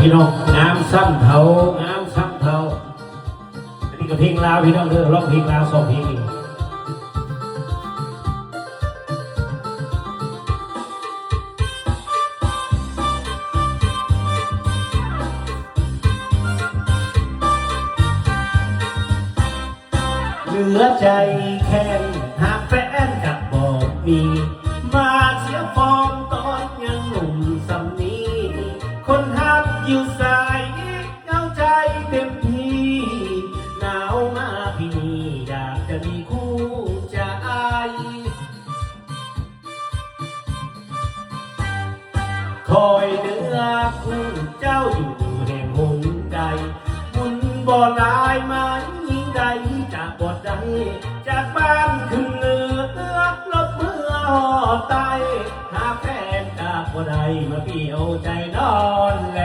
พี่น้องงามซ้ำเทางามซ้ำเทาอันนี้ก็เพลงลาวพี่น้องเด้อร้องเพลงลาว2 เพลงเหลือใจแค้นหากแฟนกับบอกมีมาเสียฟอร์มตอนยังหนุ่มสำนีคนหักอยู่สายเอาใจเต็มที่หนาวมาพี่นี่อยากจะมีคู่ใจคอยเนื้อคู่เจ้าอยู่แห่งหนใดบุญบ่ลายมายิ่งใดจากบ่ใดจากบ้านขึ้นเหนือลบเมื่อหอตายหาแฟนจากบ่ใดมาเปี่ยวใจนอนแล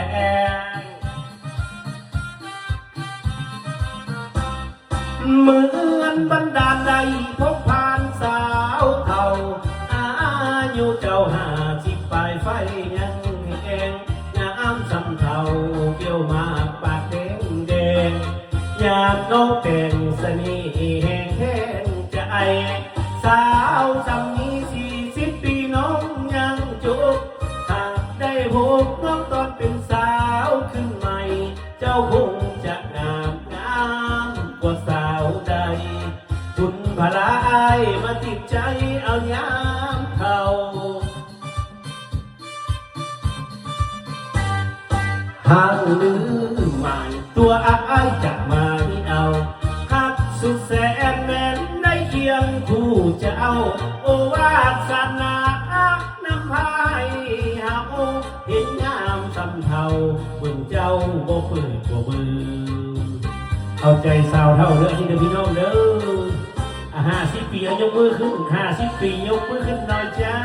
เหมือนบันดาลใดพบผ่านสาวเท่าอายุเจ้า50 ปลายไฟยังแห้งงามสำเทาเกี่ยวมากปากแดงแดงอยากน้องแต่งเสน่ห์แห้งแห้งใจสาวสำนี้40 ปีน้องยังจุกหากได้พบน้องตอนเป็นสาวขึ้นใหม่เจ้าคงจะงามกว่าสาวใดคุณพลายมาติดใจเอายามเขาหางลืมใหม่ตัวอ้ายจะมาที่เอาฮักสุดแสนแม้นได้เคียงคู่จะเอาโอวาสนาอักน้ำพายเฮาเห็นงามสำเทาเบิ่งเจ้าบ่ฝืนบ่มือเอาใจสาวเท่าเด้อที่เด้อพี่น้องเด้อ50 ปียกมือขึ้น50 ปียกมือขึ้นหน่อยจ้า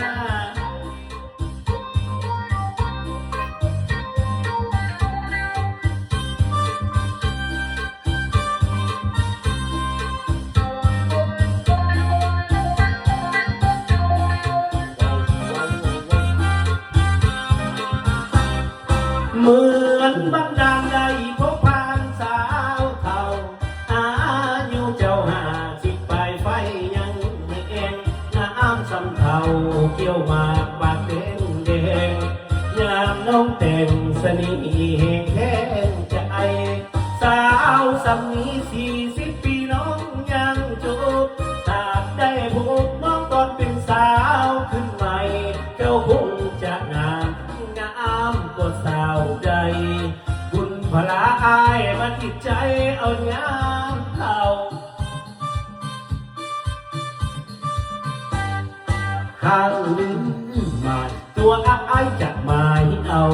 เหมือนบันดาลใดพบผ่านสาวเท่าอายุเจ้า50 ปลายไฟยังเองน้ำสำเทาเกี่ยวมากปากแดงแดงยามน้องแต่งเสน่ห์แห้งแห้งใจสาวสำนี้40 ปีน้องยังจุกหากได้พบน้องตอนเป็นสาวขึ้นใหม่เจ้าคงจะงามกว่าสาวใดบุญพลาอายมาติดใจเอายามเขาห่างลืมหมายตัวอ้ายจะมาเอา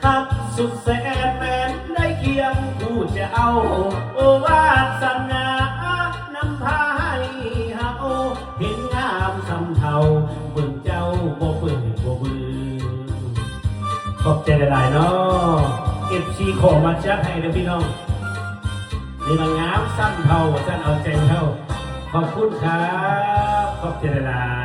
ฮักสุดแสนแม้นได้เคียงคู่จะเอาโอวาสนาน้ำพายเฮาเห็นงามสำเทาเบิ่งเจ้าบ่ฝืนบ่มือขอบใจหลายๆเนาะFC ขอมาจัดให้นะพี่น้องนี่มันงามซ้ำเท่าท่านเอาใจเท่าขอบคุณครับขอบใจหลาย